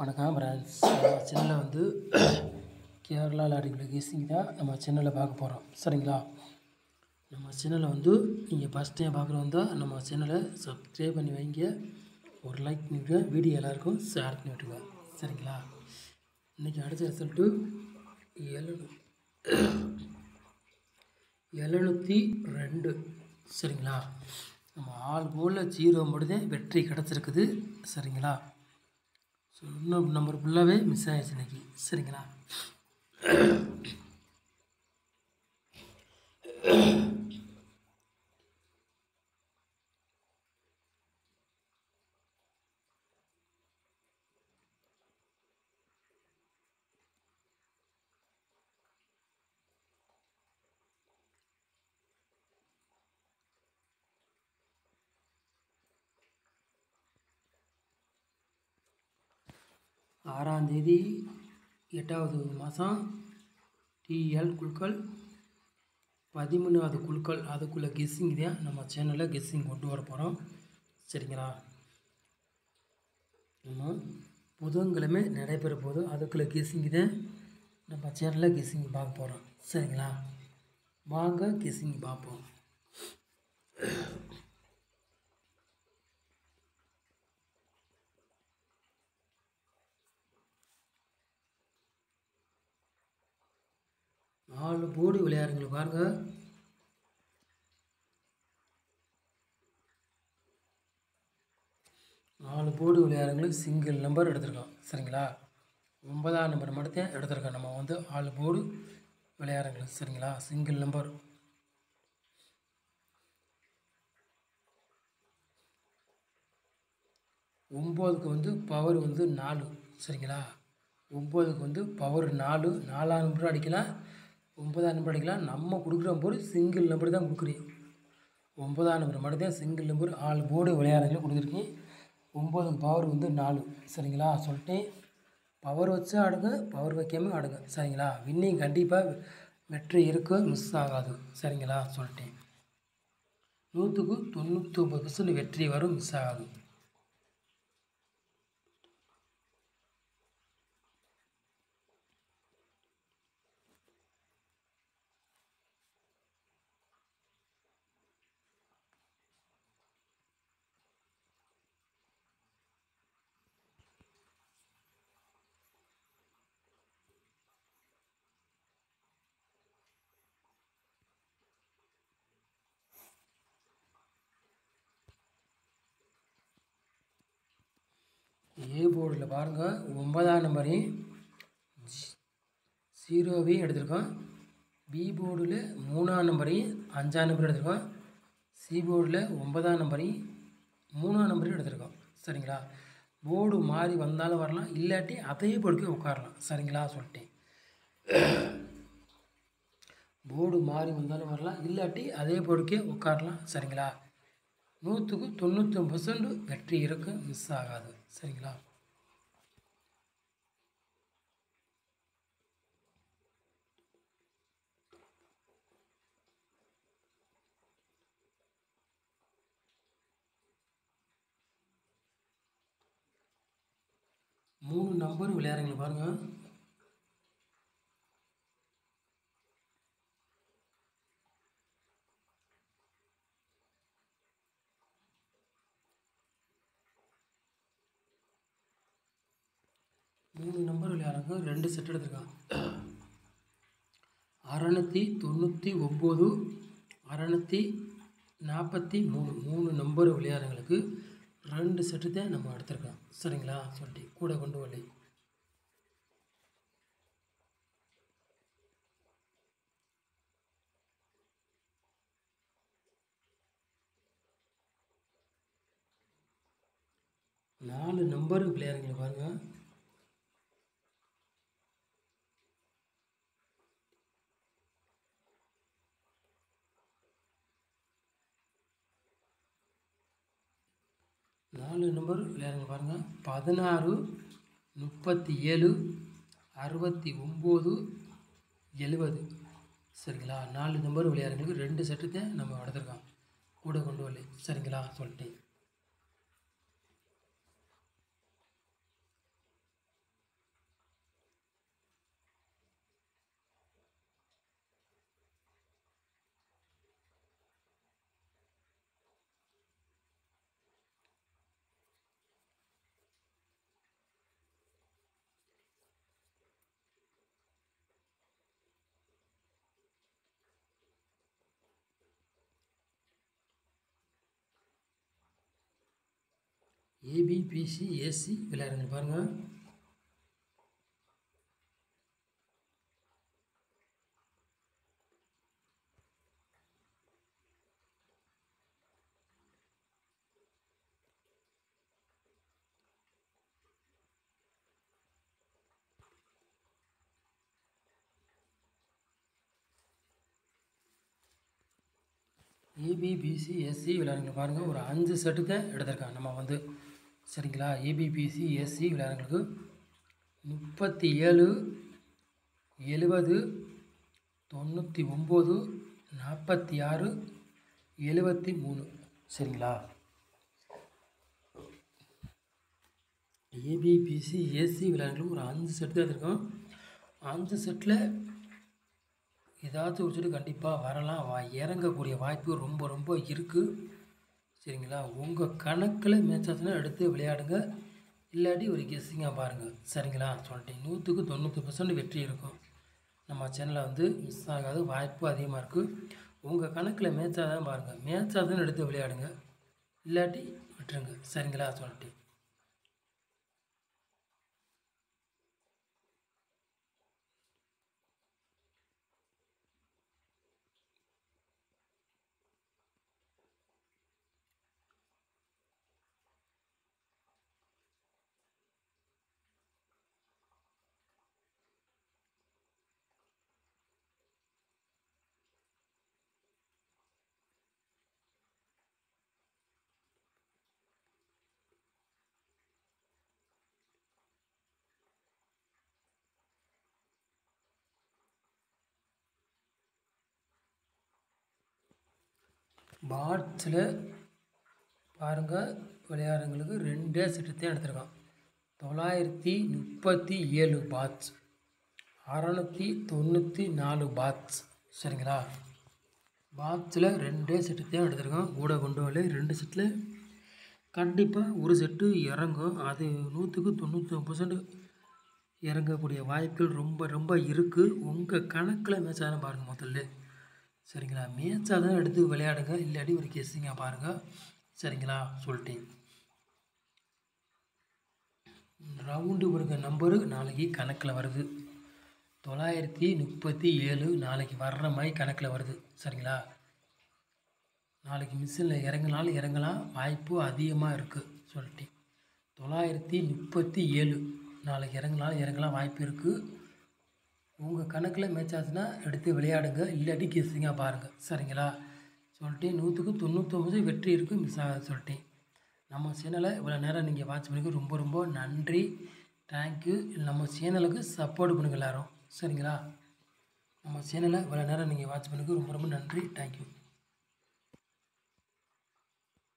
வணக்கம் ஃப்ரெண்ட்ஸ். நம்ம சேனலில் வந்து கேரளா லாரிக்குள்ள கெஸ்ஸிங் தான் நம்ம சேனலில் பார்க்க போகிறோம். சரிங்களா? நம்ம சேனலை வந்து நீங்கள் ஃபஸ்ட் டைம் பார்க்குறவங்க தான் நம்ம சேனலை சப்ஸ்கிரைப் பண்ணி வைங்க, ஒரு லைக் பண்ணிவிட்டு வீடியோ எல்லாருக்கும் ஷேர் பண்ணி விட்டுருங்க. சரிங்களா? இன்றைக்கி அடுத்த ரிசல்ட்டு 702. சரிங்களா? நம்ம ஆள் போல் 0 மட்டும்தான் வெற்றி கிடச்சிருக்குது. சரிங்களா? ஸோ இன்னும் நம்பர் ஃபுல்லாகவே மிஸ் ஆகிடுச்சு இன்றைக்கி. சரிங்களா? ஆறாம் தேதி 8வது மாதம் டிஎல் குழுக்கள் 13வது குழுக்கள் அதுக்குள்ளே கெஸ்ஸிங் தான் நம்ம சேனலில் கெஸ்ஸிங் கொண்டு வர போகிறோம். சரிங்களா? நம்ம புதன்கிழமை நடைபெற போது அதுக்குள்ளே கெஸ்ஸிங் தான் நம்ம சேனலில் கெஸ்ஸிங் பார்க்க போகிறோம். சரிங்களா? வாங்க கெஸ்ஸிங் பார்ப்போம். நாலு போர்டு விளையாடுங்களை பாருங்கள். நாலு போர்டு விளையாடுங்களுக்கு சிங்கிள் நம்பர் எடுத்திருக்கோம். சரிங்களா? 9ஆம் நம்பர் மட்டும் எடுத்திருக்கோம். நம்ம வந்து 4 போர்டு விளையாடுங்களுக்கு. சரிங்களா? Single number. ஒம்போதுக்கு வந்து பவர் வந்து 4. சரிங்களா? 9க்கு வந்து பவர் 4. 4ஆம் நம்பர் அடிக்கலாம், 9ஆம் நம்பர் அடிக்கலாம். நம்ம கொடுக்குற போது சிங்கிள் நம்பர் தான் கொடுக்குறேன். 9ஆம் நம்பர் மட்டும்தான் சிங்கிள் நம்பர் 4 போர்டு விளையாடுறதுல கொடுத்துருக்கேன். 9க்கு பவர் வந்து 4. சரிங்களா? சொல்லிட்டேன். பவர் வச்சு ஆடுங்க, பவர் வைக்காமல் ஆடுங்க. சரிங்களா? வின்னிங் கண்டிப்பாக வெற்றி இருக்கும், மிஸ் ஆகாது. சரிங்களா? சொல்லிட்டேன். 100க்கு 99% வெற்றி வரும், மிஸ் ஆகாது. ஏ போர்டில் பாருங்கள், 9ஆம் நம்பரையும் 0வையும் எடுத்திருக்கோம். பி போர்டில் 3ஆம் நம்பரையும் 5ஆம் நம்பரையும் எடுத்திருக்கோம். சி போர்டில் 9ஆம் நம்பரையும் 3ஆம் நம்பரையும் எடுத்திருக்கோம். சரிங்களா? போர்டு மாறி வந்தாலும் வரலாம், இல்லாட்டி அதே போர்டுக்கே உட்காரலாம். சரிங்களா? சொல்லிட்டேன். போர்டு மாறி வந்தாலும் வரலாம், இல்லாட்டி அதே போர்டுக்கே உட்காரலாம். சரிங்களா? 100க்கு 99% வெற்றி இருக்கு, மிஸ் ஆகாது. சரிங்களா? மூணு நம்பர் விளையாடுறீங்க பாருங்கள். மூணு நம்பர் விளையாடுறாங்க, 2 செட் எடுத்துருக்காங்க. 699, 643. 3 நம்பர் விளையாடுறவங்களுக்கு 2 செட்டு தான் நம்ம எடுத்துருக்கோம். சரிங்களா? சொல்லிட்டு கூட கொண்டு வரலை. நாலு நம்பர் விளையாடுறீங்க பாருங்கள். நாலு நம்பர் விளையாடுங்க பாருங்கள். 16, 37, 69, 70. சரிங்களா? 4 நம்பர் விளையாடுறவங்களுக்கு 2 செட்டு தான் நம்ம எடுத்துருக்கோம், கூட கொண்டு வரலை. சரிங்களா? சொல்லிட்டேன். ஏபிபிசி ஏசி விளையாடுங்க பாருங்கள். ஏபிபிசி எஸ்சி விளையாடுங்க பாருங்கள். ஒரு 5 செட்டு தான் எடுத்திருக்காங்க நம்ம வந்து. சரிங்களா? ஏபிபிசி எஸ்சி விளையாடுங்களுக்கு 37 70 99 46 73. சரிங்களா? ஏபிபிசி ஏசி விளையாடுங்களுக்கு ஒரு 5 செட்டு தான் எடுத்திருக்கோம். 5 செட்டில் ஏதாச்சும் ஒரு செட்டு கண்டிப்பாக வரலாம், இறங்கக்கூடிய வாய்ப்பு ரொம்ப ரொம்ப இருக்குது. சரிங்களா? உங்கள் கணக்கில் மேட்சாச்சுன்னா எடுத்து விளையாடுங்க, இல்லாட்டி ஒரு கெஸ்ஸிங்காக பாருங்கள். சரிங்களா? சொல்லிட்டேன். 100க்கு 90% வெற்றி இருக்கும். நம்ம சேனலில் வந்து மிஸ் ஆகாத வாய்ப்பு அதிகமாக இருக்குது. உங்கள் கணக்கில் மேட்சாக தான் பாருங்கள், மேட்சாக தான் எடுத்து விளையாடுங்க, இல்லாட்டி விட்டுருங்க. சரிங்களா? சொல்லிட்டேன். பாட்ஸில் பாருங்கள், விளையாடுறவங்களுக்கு 2 செட்டு தான் எடுத்திருக்கான். 937 பாட்ஸ், 694 பாட்ஸ். சரிங்களா? பாட்ஸில் 2 செட்டு தான் எடுத்திருக்கோம். கூட கொண்டு வரல. 2 செட்டில் கண்டிப்பாக ஒரு செட்டு இறங்கும். அது 100க்கு 99% இறங்கக்கூடிய வாய்ப்புகள் ரொம்ப ரொம்ப இருக்குது. உங்கள் கணக்கில் மேட்சாக தான் பாருங்கள் முதல்ல. சரிங்களா? மேட்சாக தான் எடுத்து விளையாடுங்க, இல்லாட்டி ஒரு கெஸ்ஸிங்காக பாருங்கள். சரிங்களா? சொல்லிட்டேன். ரவுண்டு இருக்க நம்பரு நாளைக்கு கணக்கில் வருது. 937 நாளைக்கு வர்ற மாதிரி கணக்கில் வருது. சரிங்களா? நாளைக்கு மிஷினில் இறங்கினாலும் இறங்கலாம், வாய்ப்பு அதிகமாக இருக்குது. சொல்லிட்டேன். 937 நாளைக்கு இறங்கினாலும் இறங்கலாம், வாய்ப்பு இருக்குது. உங்கள் கணக்கில் மேட்ச் ஆச்சுன்னா எடுத்து விளையாடுங்க, இல்லாட்டி கெஸ்ஸிங்காக பாருங்கள். சரிங்களா? சொல்லிட்டேன். 100க்கு 99 வெற்றி இருக்குது, மிஸ் ஆகாது. சொல்லிட்டேன். நம்ம சேனலை இவ்வளோ நேரம் நீங்கள் வாட்ச் பண்ணிக்க ரொம்ப ரொம்ப நன்றி, தேங்க்யூ. நம்ம சேனலுக்கு சப்போர்ட் பண்ணுங்கள் எல்லோரும். சரிங்களா? நம்ம சேனலை இவ்வளோ நேரம் நீங்கள் வாட்ச் பண்ணிக்க ரொம்ப ரொம்ப நன்றி, தேங்க்யூ.